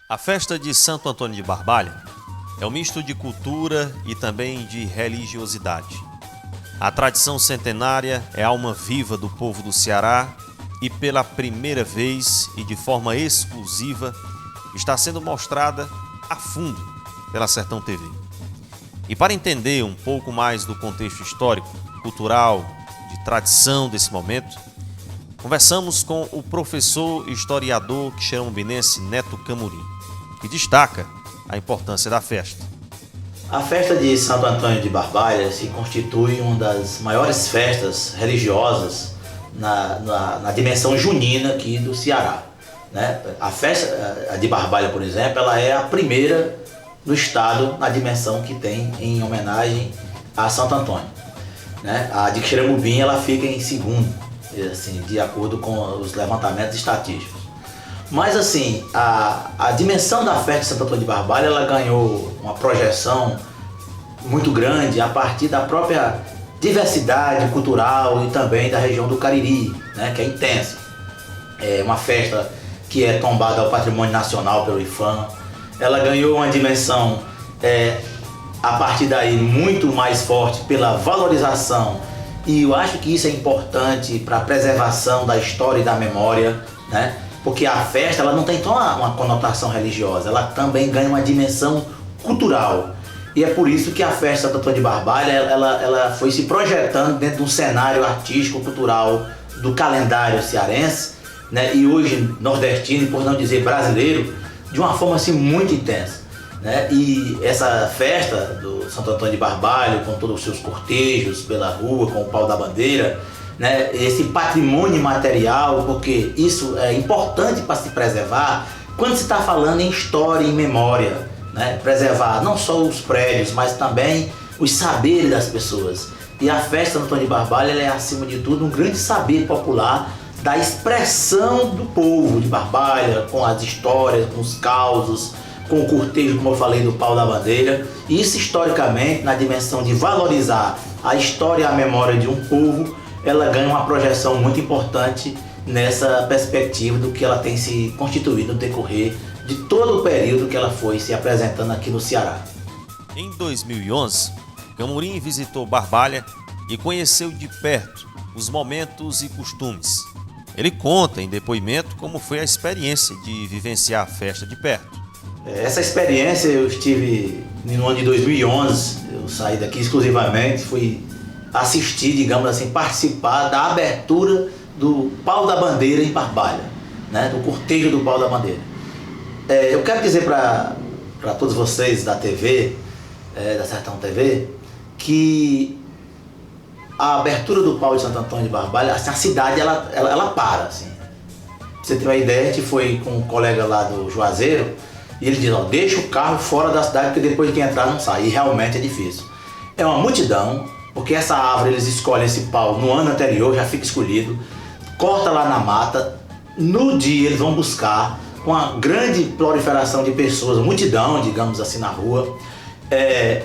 A festa de Santo Antônio de Barbalha é um misto de cultura e também de religiosidade. A tradição centenária é a alma viva do povo do Ceará e pela primeira vez e de forma exclusiva está sendo mostrada a fundo pela Sertão TV. E para entender um pouco mais do contexto histórico, cultural, de tradição desse momento, conversamos com o professor e historiador quixeramobinense Neto Camurim, que destaca a importância da festa. A festa de Santo Antônio de Barbalha se constitui uma das maiores festas religiosas na dimensão junina aqui do Ceará, né? A festa de Barbalha, por exemplo, ela é a primeira no estado na dimensão que tem em homenagem a Santo Antônio, né? A de Quixeramobim ela fica em segundo, assim, de acordo com os levantamentos estatísticos. Mas assim, a dimensão da festa de Santo Antônio de Barbalha ela ganhou uma projeção muito grande a partir da própria diversidade cultural e também da região do Cariri, né, que é intensa. É uma festa que é tombada ao patrimônio nacional pelo IPHAN. Ela ganhou uma dimensão a partir daí muito mais forte pela valorização, e eu acho que isso é importante para a preservação da história e da memória, né? Porque a festa ela não tem só uma conotação religiosa, ela também ganha uma dimensão cultural. E é por isso que a festa de Santo Antônio de Barbalha ela foi se projetando dentro de um cenário artístico, cultural do calendário cearense, né? E hoje nordestino, e por não dizer brasileiro, de uma forma assim muito intensa, né? E essa festa do Santo Antônio de Barbalha, com todos os seus cortejos pela rua, com o pau da bandeira, né, esse patrimônio material, porque isso é importante para se preservar quando se está falando em história e memória, né? Preservar não só os prédios, mas também os saberes das pessoas. E a festa de Santo Antônio de Barbalha ela é, acima de tudo, um grande saber popular da expressão do povo de Barbalha, com as histórias, com os causos, com o cortejo, como eu falei, do pau da bandeira. E isso, historicamente, na dimensão de valorizar a história e a memória de um povo, ela ganha uma projeção muito importante nessa perspectiva do que ela tem se constituído no decorrer de todo o período que ela foi se apresentando aqui no Ceará. Em 2011, Camurim visitou Barbalha e conheceu de perto os momentos e costumes. Ele conta em depoimento como foi a experiência de vivenciar a festa de perto. Essa experiência eu estive no ano de 2011, eu saí daqui exclusivamente, fui assistir, digamos assim, participar da abertura do pau da bandeira em Barbalha, né, do cortejo do pau da bandeira. Eu quero dizer para todos vocês da TV, da Sertão TV, que a abertura do pau de Santo Antônio de Barbalha, assim, a cidade ela para, assim. Pra você ter uma ideia, a gente foi com um colega lá do Juazeiro e ele diz, ó, deixa o carro fora da cidade porque depois que entrar não sai, e realmente é difícil. É uma multidão, porque essa árvore eles escolhem esse pau no ano anterior, já fica escolhido, corta lá na mata, no dia eles vão buscar uma grande proliferação de pessoas, multidão, digamos assim, na rua,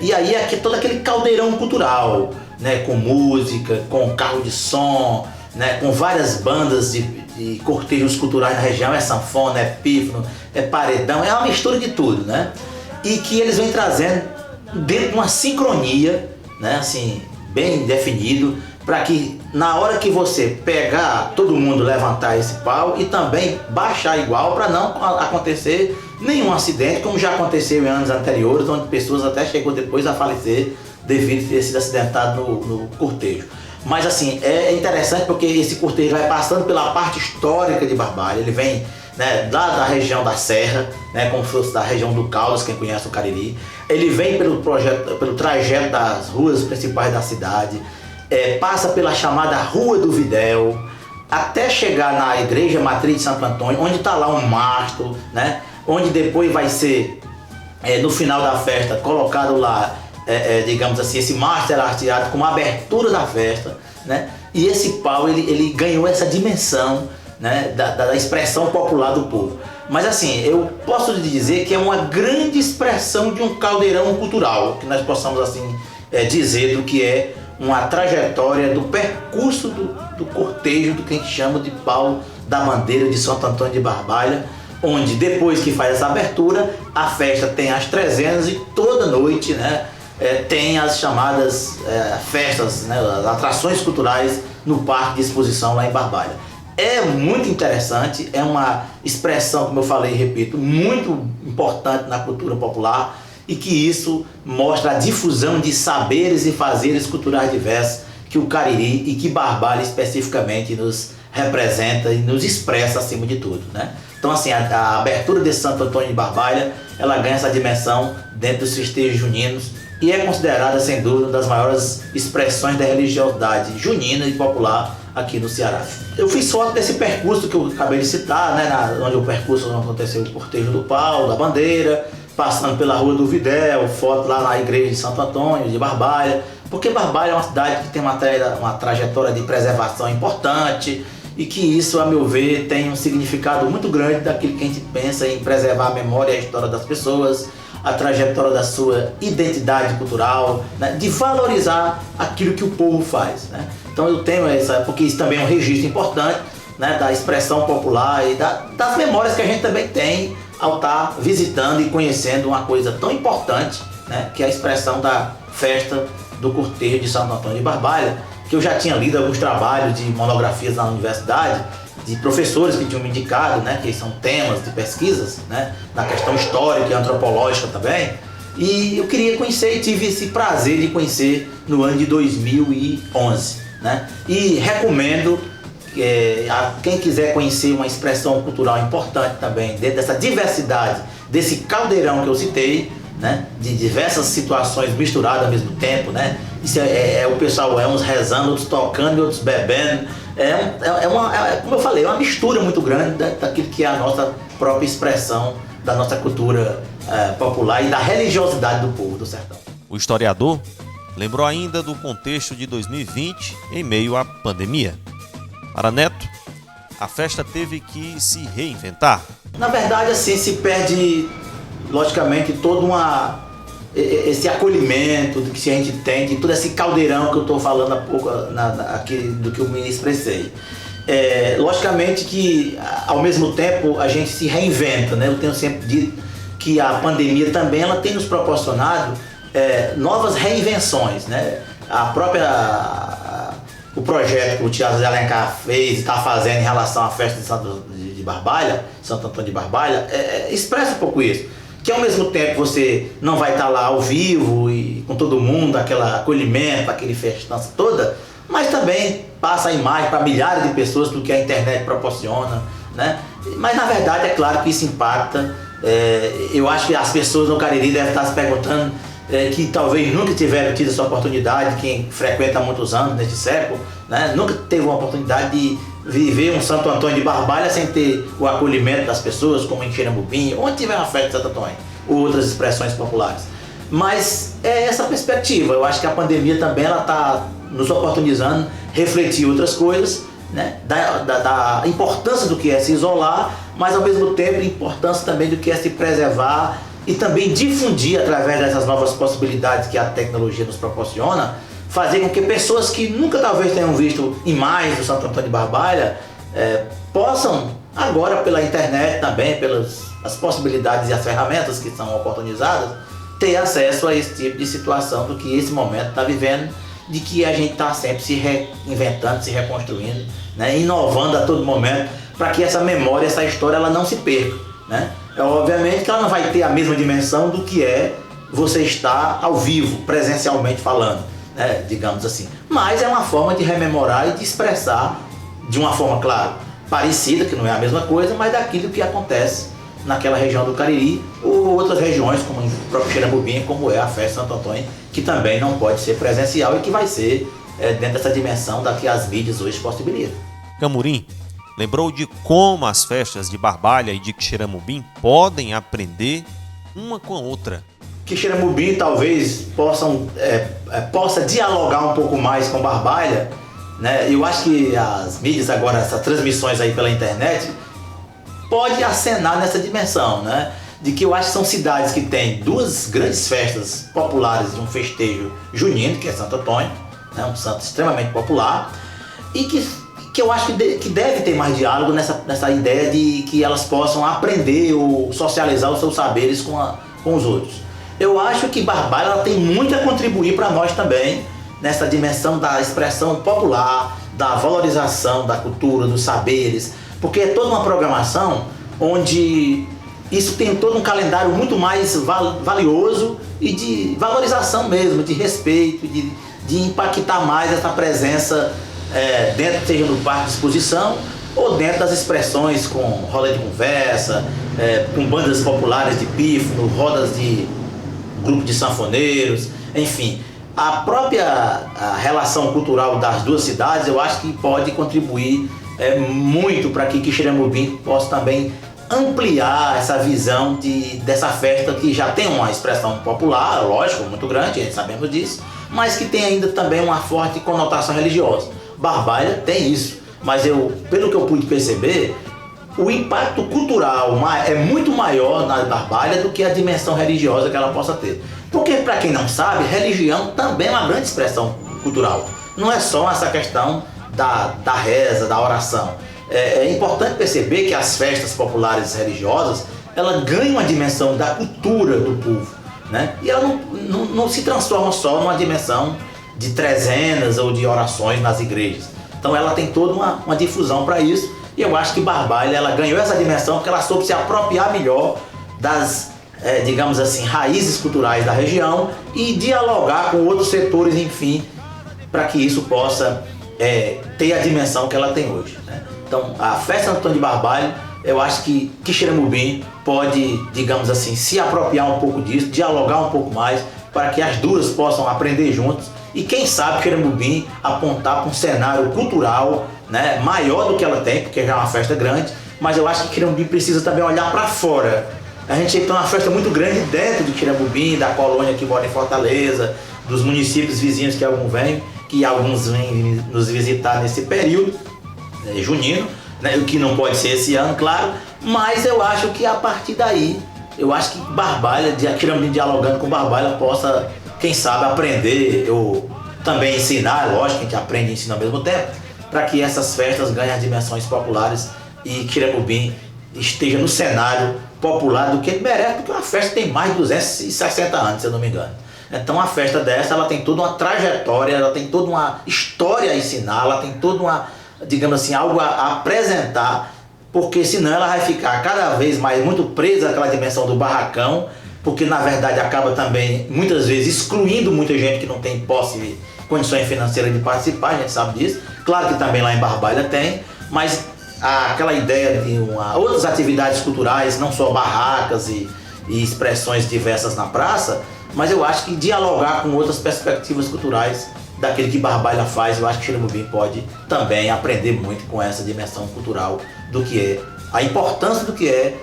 e aí é todo aquele caldeirão cultural, né, com música, com carro de som, né, com várias bandas de cortejos culturais na região, é sanfona, é pífano, é paredão, é uma mistura de tudo, né? E que eles vêm trazendo dentro de uma sincronia, né, assim, bem definido, para que na hora que você pegar, todo mundo levantar esse pau e também baixar igual, para não acontecer nenhum acidente, como já aconteceu em anos anteriores, onde pessoas até chegou depois a falecer devido a ter sido acidentado no cortejo. Mas assim, é interessante porque esse cortejo vai passando pela parte histórica de Barbalha, ele vem, né, lá da região da Serra, né, como se fosse da região do Caldas, quem conhece o Cariri. Ele vem pelo trajeto das ruas principais da cidade, passa pela chamada Rua do Videl, até chegar na Igreja Matriz de Santo Antônio, onde está lá um mastro, né, onde depois vai ser, no final da festa, colocado lá, digamos assim, esse mastro era hasteado com uma abertura da festa, né, e esse pau ele ganhou essa dimensão, né, da expressão popular do povo. Mas assim, eu posso lhe dizer que é uma grande expressão de um caldeirão cultural, que nós possamos assim dizer do que é uma trajetória do percurso do cortejo do que a gente chama de pau da bandeira de Santo Antônio de Barbalha, onde depois que faz essa abertura, a festa tem as trezenas e toda noite, né, tem as chamadas festas, né, as atrações culturais no Parque de Exposição lá em Barbalha. É muito interessante, é uma expressão, como eu falei e repito, muito importante na cultura popular, e que isso mostra a difusão de saberes e fazeres culturais diversos que o Cariri e que Barbalha especificamente nos representa e nos expressa acima de tudo, né? Então, assim, a abertura de Santo Antônio de Barbalha, ela ganha essa dimensão dentro dos festejos juninos e é considerada, sem dúvida, uma das maiores expressões da religiosidade junina e popular aqui no Ceará. Eu fiz foto desse percurso que eu acabei de citar, né, onde o percurso aconteceu o cortejo do pau, da bandeira, passando pela Rua do Videl, foto lá na igreja de Santo Antônio de Barbalha, porque Barbalha é uma cidade que tem uma trajetória de preservação importante e que isso, a meu ver, tem um significado muito grande daquilo que a gente pensa em preservar a memória e a história das pessoas, a trajetória da sua identidade cultural, né, de valorizar aquilo que o povo faz, né? Então eu tenho porque isso também é um registro importante, né, da expressão popular e das memórias que a gente também tem ao estar visitando e conhecendo uma coisa tão importante, né, que é a expressão da festa do cortejo de Santo Antônio de Barbalha, que eu já tinha lido alguns trabalhos de monografias na universidade, de professores que tinham me indicado, né, que são temas de pesquisas, né, na questão histórica e antropológica também, e eu queria conhecer e tive esse prazer de conhecer no ano de 2011, né, e recomendo a quem quiser conhecer uma expressão cultural importante também, dentro dessa diversidade, desse caldeirão que eu citei, né, de diversas situações misturadas ao mesmo tempo, né, isso o pessoal, uns rezando, outros tocando, outros bebendo, como eu falei, é uma mistura muito grande daquilo que é a nossa própria expressão da nossa cultura popular e da religiosidade do povo do sertão. O historiador lembrou ainda do contexto de 2020 em meio à pandemia. Para Neto, a festa teve que se reinventar. Na verdade, assim, se perde, logicamente, todo esse acolhimento que a gente tem, de todo esse caldeirão que eu estou falando há pouco aqui do que eu me expressei. Logicamente que, ao mesmo tempo, a gente se reinventa, né? Eu tenho sempre dito que a pandemia também ela tem nos proporcionado novas reinvenções, né? O projeto que o Teatro de Alencar fez e está fazendo em relação à festa de Santo Antônio de Barbalha, expressa um pouco isso. Que ao mesmo tempo você não vai estar lá ao vivo e com todo mundo, aquele acolhimento, aquele festança toda, mas também passa a imagem para milhares de pessoas do que a internet proporciona, né? Mas na verdade é claro que isso impacta. Eu acho que as pessoas no Cariri devem estar se perguntando que talvez nunca tiveram tido essa oportunidade, quem frequenta há muitos anos neste século, né, nunca teve uma oportunidade de viver um Santo Antônio de Barbalha sem ter o acolhimento das pessoas, como em Xeramubim, onde tiver uma festa de Santo Antônio, ou outras expressões populares. Mas é essa perspectiva, eu acho que a pandemia também está nos oportunizando refletir outras coisas, né, da importância do que é se isolar, mas ao mesmo tempo a importância também do que é se preservar e também difundir através dessas novas possibilidades que a tecnologia nos proporciona, fazer com que pessoas que nunca talvez tenham visto imagens do Santo Antônio de Barbalha possam agora pela internet também, pelas as possibilidades e as ferramentas que são oportunizadas, ter acesso a esse tipo de situação do que esse momento está vivendo, de que a gente está sempre se reinventando, se reconstruindo, né, inovando a todo momento, para que essa memória, essa história, ela não se perca, né? Obviamente que ela não vai ter a mesma dimensão do que é você estar ao vivo, presencialmente falando, né, digamos assim. Mas é uma forma de rememorar e de expressar de uma forma, claro, parecida, que não é a mesma coisa, mas daquilo que acontece naquela região do Cariri ou outras regiões, como o próprio Xeramubim, como é a festa de Santo Antônio, que também não pode ser presencial e que vai ser dentro dessa dimensão da que as mídias hoje possibilitam. Camurim lembrou de como as festas de Barbalha e de Xeramubim podem aprender uma com a outra. Que Xeramubim talvez possa dialogar um pouco mais com Barbalha, né? Eu acho que as mídias agora, essas transmissões aí pela internet, pode acenar nessa dimensão, né? De que eu acho que são cidades que têm duas grandes festas populares de um festejo junino, que é Santo Antônio, né? Um santo extremamente popular, e que que eu acho que deve ter mais diálogo nessa ideia de que elas possam aprender ou socializar os seus saberes com os outros. Eu acho que Barbalha ela tem muito a contribuir para nós também, nessa dimensão da expressão popular, da valorização da cultura, dos saberes, porque é toda uma programação onde isso tem todo um calendário muito mais valioso e de valorização mesmo, de respeito, de impactar mais essa presença dentro, seja no parque de exposição ou dentro das expressões com roda de conversa, com bandas populares de pífano, rodas de grupo de sanfoneiros, enfim. A própria relação cultural das duas cidades eu acho que pode contribuir muito para que Quixeramobim possa também ampliar essa visão dessa festa que já tem uma expressão popular, lógico, muito grande, a gente sabemos disso, mas que tem ainda também uma forte conotação religiosa. Barbalha tem isso, mas pelo que eu pude perceber, o impacto cultural é muito maior na Barbalha do que a dimensão religiosa que ela possa ter. Porque, para quem não sabe, religião também é uma grande expressão cultural. Não é só essa questão da reza, da oração. É importante perceber que as festas populares religiosas, ela ganham uma dimensão da cultura do povo, né? E ela não se transforma só numa dimensão de trezenas ou de orações nas igrejas. Então ela tem toda uma difusão para isso, e eu acho que Barbalha ela ganhou essa dimensão porque ela soube se apropriar melhor das, digamos assim, raízes culturais da região e dialogar com outros setores, enfim, para que isso possa ter a dimensão que ela tem hoje, né? Então a festa Santo Antônio de Barbalha, eu acho que Quixeramobim pode, digamos assim, se apropriar um pouco disso, dialogar um pouco mais, para que as duas possam aprender juntos e quem sabe Quixeramobim apontar para um cenário cultural, né, maior do que ela tem, porque já é uma festa grande, mas eu acho que Quixeramobim precisa também olhar para fora. A gente tem uma festa muito grande dentro de Quixeramobim, da colônia que mora em Fortaleza, dos municípios vizinhos que alguns vêm nos visitar nesse período junino, né, o que não pode ser esse ano, claro, mas eu acho que a partir daí, eu acho que Barbalha, Quixeramobim dialogando com Barbalha possa, quem sabe, aprender ou também ensinar, lógico que a gente aprende e ensina ao mesmo tempo, para que essas festas ganhem as dimensões populares e Quixeramobim esteja no cenário popular do que ele merece, porque uma festa tem mais de 260 anos, se eu não me engano. Então uma festa dessa, ela tem toda uma trajetória, ela tem toda uma história a ensinar, ela tem toda uma, digamos assim, algo a apresentar, porque senão ela vai ficar cada vez mais muito presa àquela dimensão do barracão, porque na verdade acaba também, muitas vezes, excluindo muita gente que não tem condições financeiras de participar, a gente sabe disso. Claro que também lá em Barbalha tem, mas aquela ideia de outras atividades culturais, não só barracas e expressões diversas na praça, mas eu acho que dialogar com outras perspectivas culturais daquele que Barbalha faz, eu acho que Quixeramobim pode também aprender muito com essa dimensão cultural do que é, a importância do que é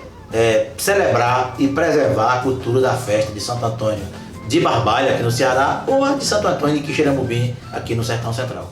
celebrar e preservar a cultura da festa de Santo Antônio de Barbalha aqui no Ceará ou a de Santo Antônio de Quixeramobim aqui no Sertão Central.